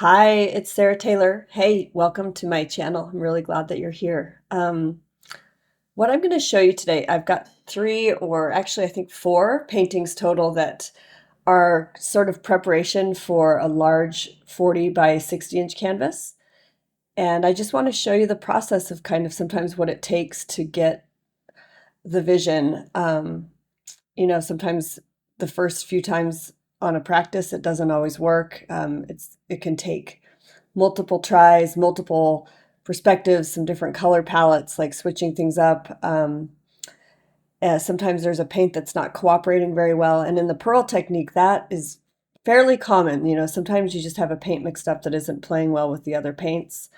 Hi, it's Sarah Taylor. Hey, welcome to my channel. I'm really glad that you're here. What I'm going to show you today, I've got three, or actually I think four paintings total that are sort of preparation for a large 40 by 60 inch canvas. And I just want to show you the process of kind of sometimes what it takes to get the vision. Sometimes the first few times on a practice, it doesn't always work. It can take multiple tries, multiple perspectives, some different color palettes, like switching things up. Sometimes there's a paint that's not cooperating very well. And in the pearl technique, that is fairly common. Sometimes you just have a paint mixed up that isn't playing well with the other paints.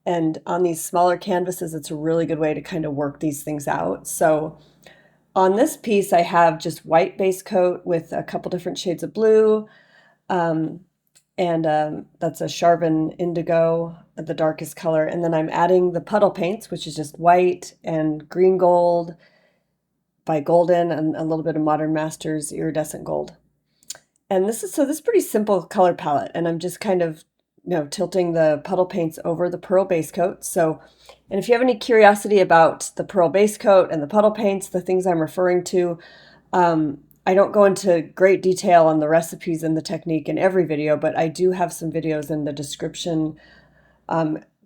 And on these smaller canvases, it's a really good way to kind of work these things out. So on this piece, I have just white base coat with a couple different shades of blue. Um, and that's a Charbon Indigo, the darkest color. And then I'm adding the puddle paints, which is just white and green gold by Golden and a little bit of Modern Masters iridescent gold. And this is pretty simple color palette, and I'm just kind of tilting the puddle paints over the pearl base coat. So, and if you have any curiosity about the pearl base coat and the puddle paints, the things I'm referring to, I don't go into great detail on the recipes and the technique in every video, but I do have some videos in the description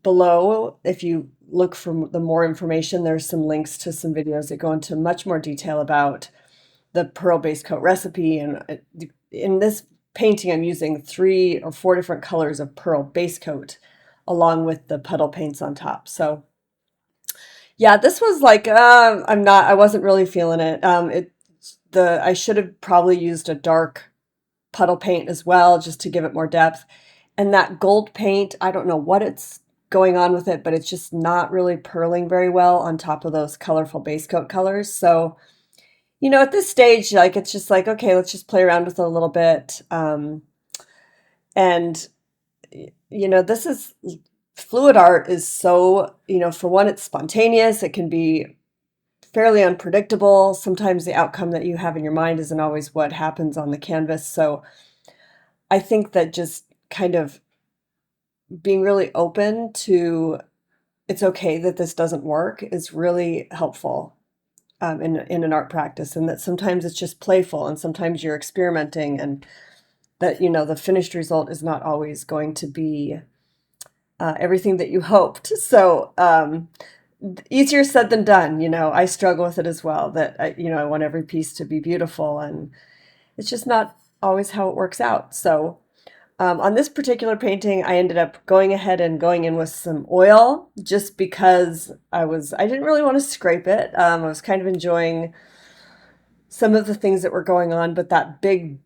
below. If you look for the more information, there's some links to some videos that go into much more detail about the pearl base coat recipe. And in this painting, I'm using 3 or 4 different colors of pearl base coat along with the puddle paints on top. So yeah, this was like, I wasn't really feeling it. I should have probably used a dark puddle paint as well, just to give it more depth. And that gold paint, I don't know what it's going on with it, but it's just not really purling very well on top of those colorful base coat colors. So, at this stage, like, it's just like, okay, let's just play around with it a little bit. And, this is fluid art is so, for one, it's spontaneous. It can be fairly unpredictable. Sometimes the outcome that you have in your mind isn't always what happens on the canvas. So I think that just kind of being really open to it's okay that this doesn't work is really helpful in an art practice, and that sometimes it's just playful and sometimes you're experimenting, and that the finished result is not always going to be everything that you hoped. So easier said than done. I struggle with it as well, that I want every piece to be beautiful, and it's just not always how it works out. So on this particular painting, I ended up going ahead and going in with some oil, just because I didn't really want to scrape it. I was kind of enjoying some of the things that were going on, but that big,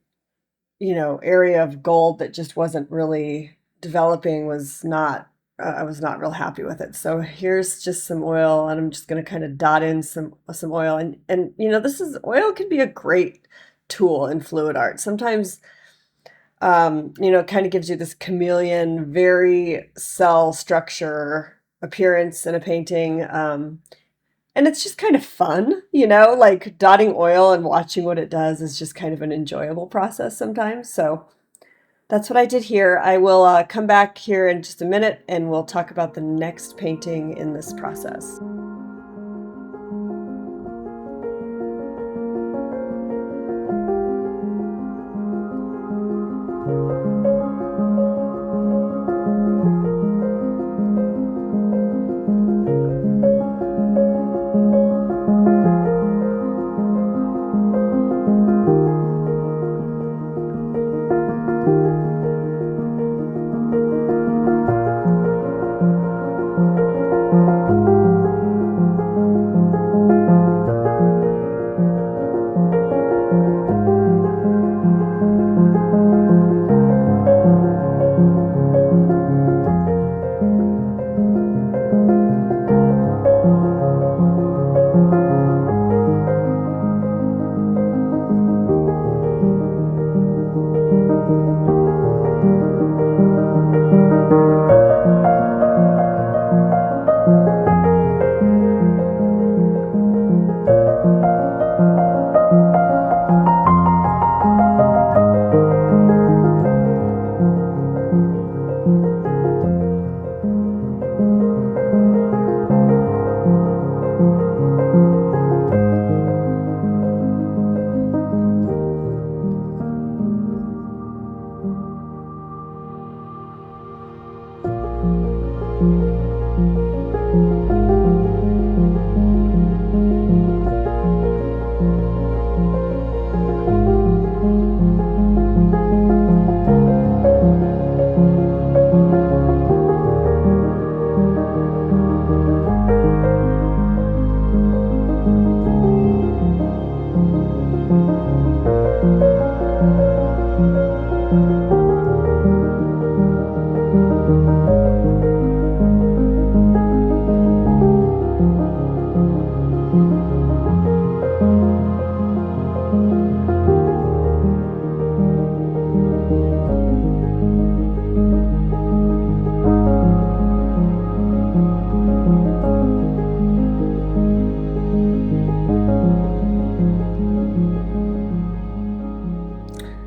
area of gold that just wasn't really developing was not, I was not real happy with it. So here's just some oil, and I'm just going to kind of dot in some oil. And oil can be a great tool in fluid art. Sometimes it kind of gives you this chameleon, very cell structure appearance in a painting. And it's just kind of fun, like dotting oil and watching what it does is just kind of an enjoyable process sometimes. So that's what I did here. I will come back here in just a minute and we'll talk about the next painting in this process.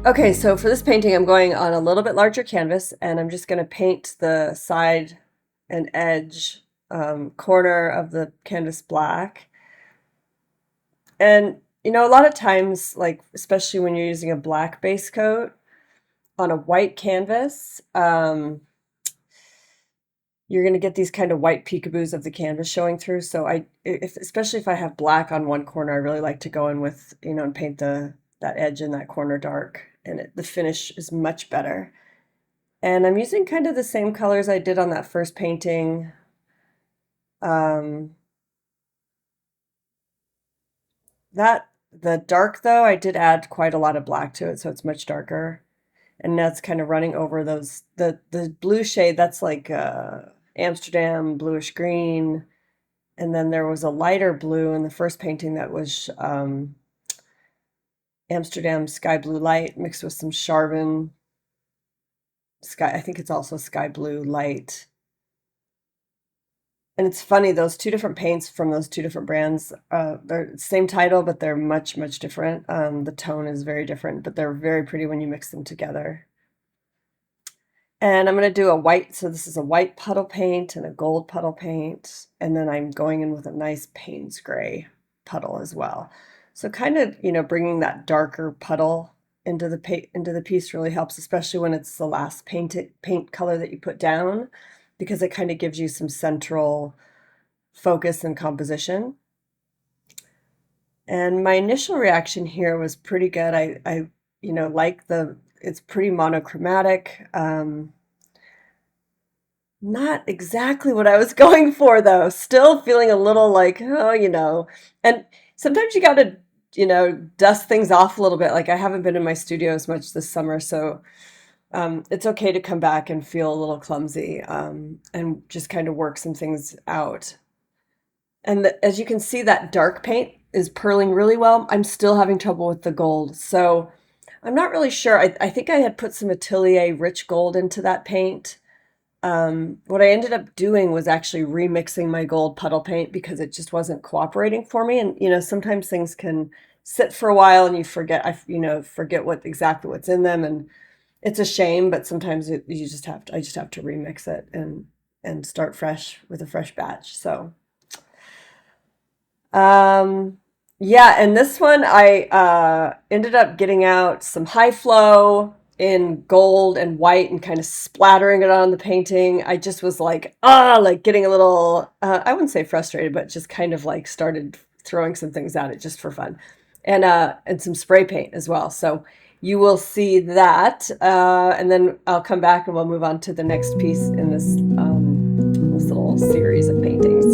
Okay, so for this painting, I'm going on a little bit larger canvas, and I'm just going to paint the side and edge corner of the canvas black. And, you know, a lot of times, like, especially when you're using a black base coat on a white canvas, you're going to get these kind of white peekaboos of the canvas showing through. So especially if I have black on one corner, I really like to go in with, you know, and paint that edge in that corner dark, and the finish is much better. And I'm using kind of the same colors I did on that first painting. Um, the dark though, I did add quite a lot of black to it, so it's much darker. And that's kind of running over those the blue shade, that's like Amsterdam bluish green. And then there was a lighter blue in the first painting that was Amsterdam sky blue light mixed with some Chardonnay sky. I think it's also sky blue light. And it's funny, those two different paints from those two different brands, they're the same title, but they're much, much different. The tone is very different, but they're very pretty when you mix them together. And I'm going to do a white, so this is a white puddle paint and a gold puddle paint, and then I'm going in with a nice Payne's gray puddle as well. So kind of, you know, bringing that darker puddle into the piece really helps, especially when it's the last paint color that you put down, because it kind of gives you some central focus and composition. And my initial reaction here was pretty good. I you know, like it's pretty monochromatic. Not exactly what I was going for though. Still feeling a little like, oh, you know, and sometimes you got to, you know, dust things off a little bit. Like I haven't been in my studio as much this summer, so it's okay to come back and feel a little clumsy and just kind of work some things out. And as you can see, that dark paint is pearling really well. I'm still having trouble with the gold. So I'm not really sure. I think I had put some Atelier rich gold into that paint. What I ended up doing was actually remixing my gold puddle paint because it just wasn't cooperating for me. And, you know, sometimes things can sit for a while and you forget, forget exactly what's in them. And it's a shame, but sometimes I just have to remix it and start fresh with a fresh batch. So, um, yeah, and this one I ended up getting out some high flow in gold and white and kind of splattering it on the painting. I just was like, like getting a little, I wouldn't say frustrated, but just kind of like started throwing some things at it just for fun. And some spray paint as well. So you will see that, and then I'll come back and we'll move on to the next piece in this little series of paintings.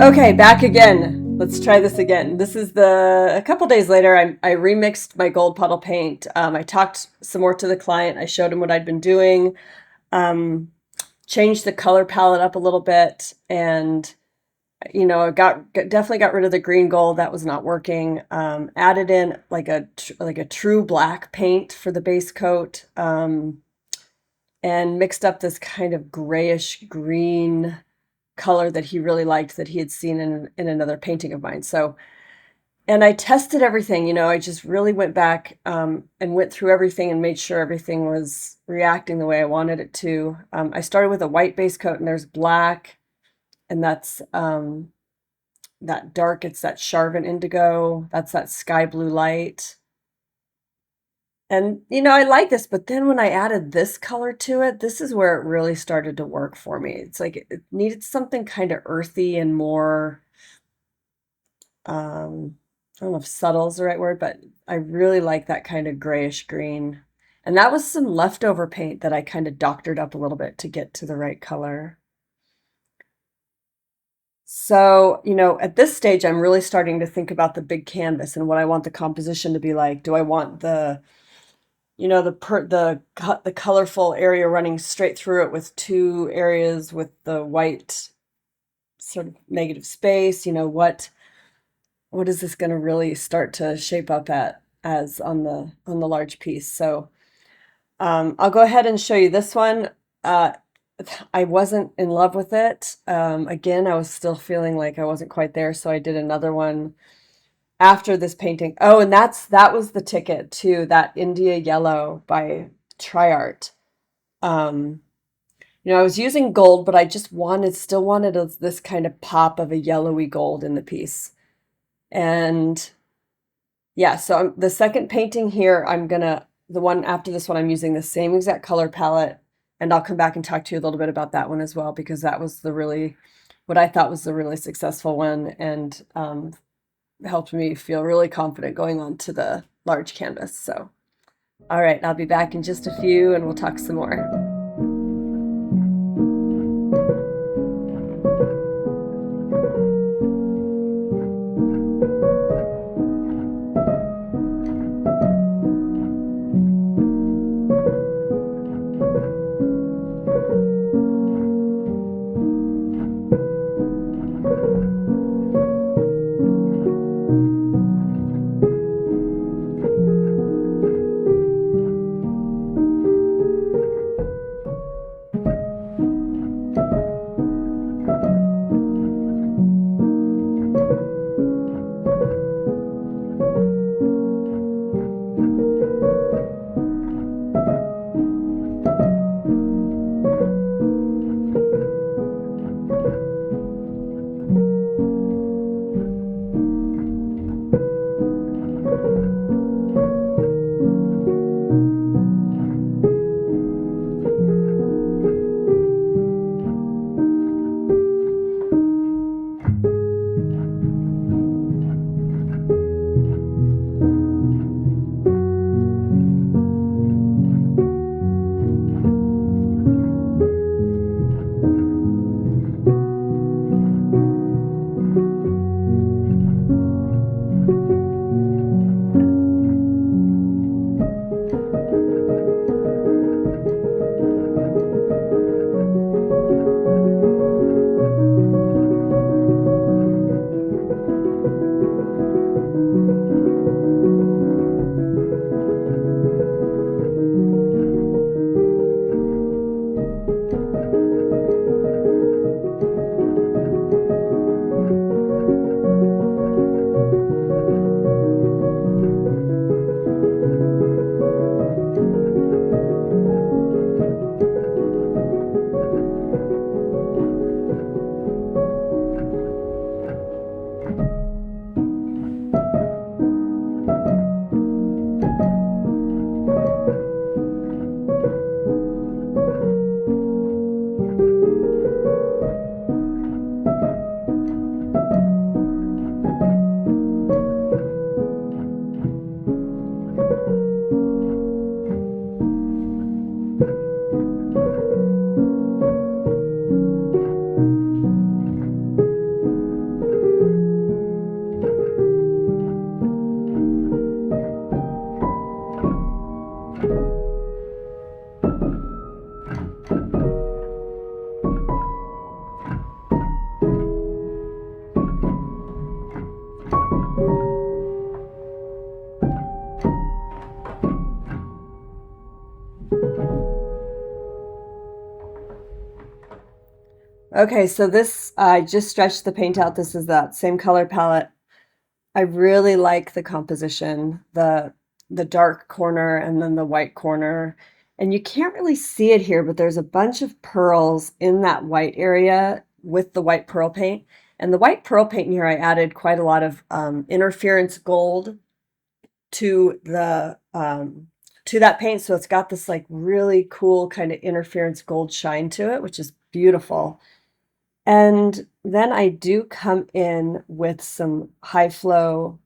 Okay, back again. Let's try this again. This is a couple days later, I remixed my gold puddle paint. I talked some more to the client. I showed him what I'd been doing, changed the color palette up a little bit, and definitely got rid of the green gold that was not working. Added in like a true black paint for the base coat, and mixed up this kind of grayish green color that he really liked that he had seen in another painting of mine. So, and I tested everything, I just really went back and went through everything and made sure everything was reacting the way I wanted it to. I started with a white base coat, and there's black, and that's that dark, it's that Charvin indigo, that's that sky blue light. And, I like this, but then when I added this color to it, this is where it really started to work for me. It's like it needed something kind of earthy and more, I don't know if subtle is the right word, but I really like that kind of grayish green. And that was some leftover paint that I kind of doctored up a little bit to get to the right color. So, at this stage, I'm really starting to think about the big canvas and what I want the composition to be like. Do I want the the colorful area running straight through it with two areas with the white sort of negative space? What is this going to really start to shape up as on the large piece? So I'll go ahead and show you this one. I wasn't in love with it. Again, I was still feeling like I wasn't quite there, so I did another one after this painting. Oh, and that was the ticket to that India Yellow by TriArt. I was using gold, but I just still wanted this kind of pop of a yellowy gold in the piece. And yeah, so the second painting here, the one after this one, I'm using the same exact color palette, and I'll come back and talk to you a little bit about that one as well, because that was what I thought was the really successful one, and helped me feel really confident going on to the large canvas. So, all right, I'll be back in just a few and we'll talk some more. Okay, so this, I just stretched the paint out. This is that same color palette. I really like the composition, the dark corner and then the white corner. And you can't really see it here, but there's a bunch of pearls in that white area with the white pearl paint. And the white pearl paint here, I added quite a lot of interference gold to the to that paint. So it's got this like really cool kind of interference gold shine to it, which is beautiful. And then I do come in with some high flow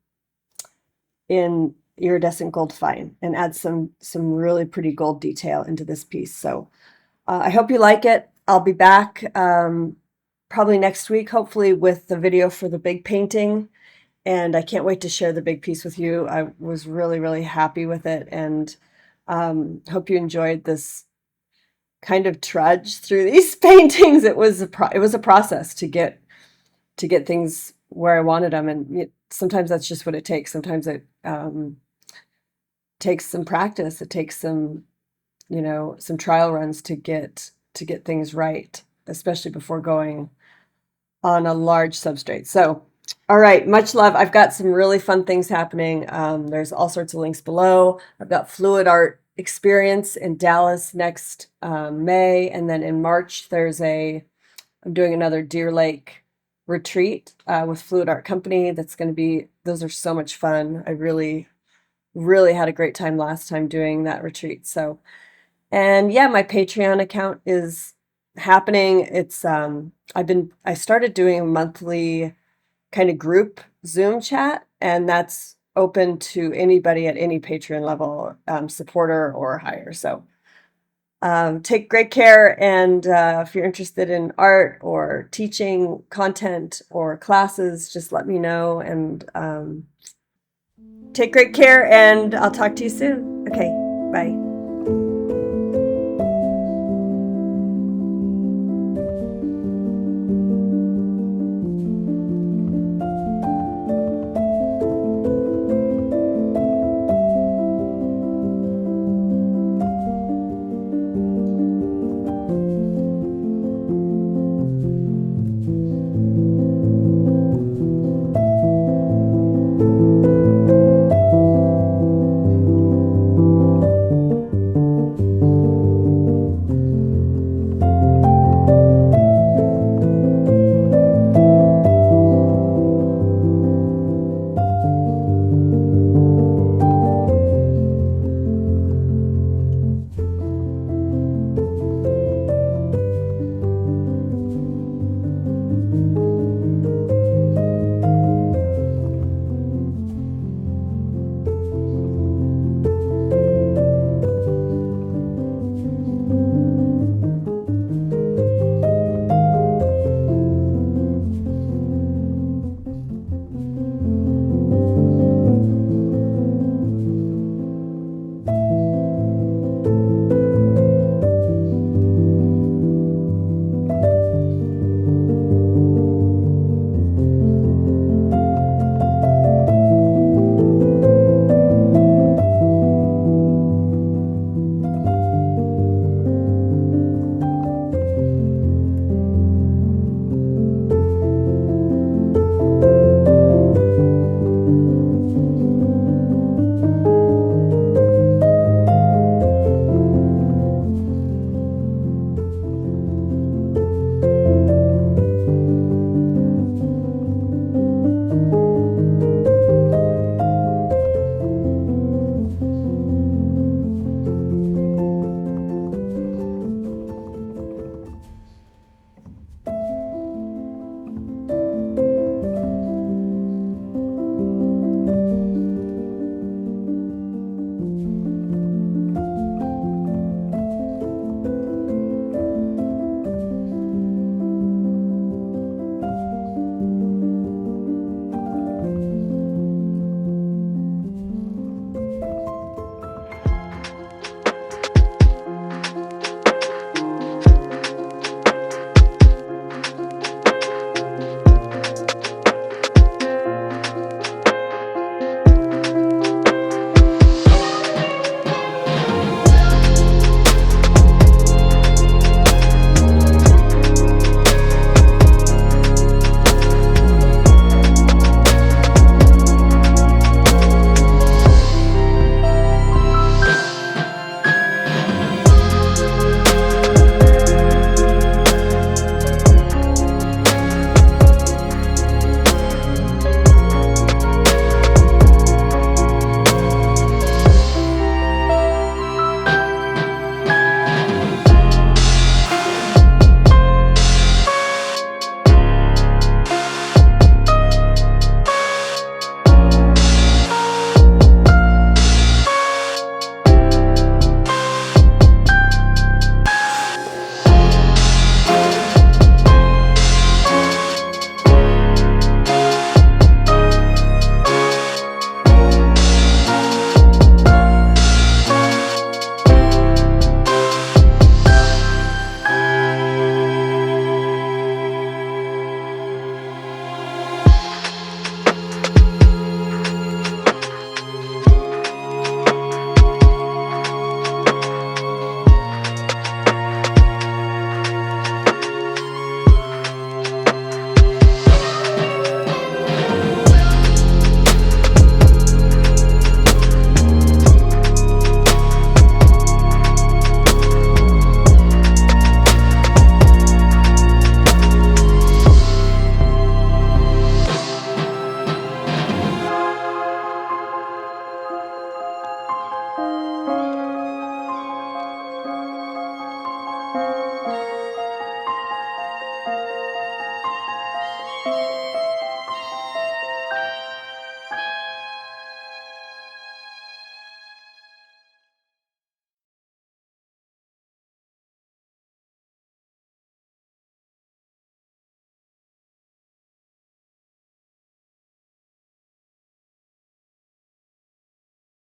in iridescent gold fine and add some really pretty gold detail into this piece. So I hope you like it. I'll be back probably next week, hopefully with the video for the big painting. And I can't wait to share the big piece with you. I was really, really happy with it, and hope you enjoyed this kind of trudge through these paintings. It was a process to get things where I wanted them, and sometimes that's just what it takes. Sometimes it takes some practice. It takes some some trial runs to get things right, especially before going on a large substrate. So, all right, much love. I've got some really fun things happening. There's all sorts of links below. I've got Fluid Art Experience in Dallas next May, and then in March I'm doing another Deer Lake retreat with Fluid Art Company. Those are so much fun. I really, really had a great time last time doing that retreat. So, and yeah, my Patreon account is happening. It's I started doing a monthly kind of group Zoom chat, and that's open to anybody at any Patreon level, supporter or higher. So take great care, and if you're interested in art or teaching content or classes, just let me know, and take great care, and I'll talk to you soon. Okay, bye.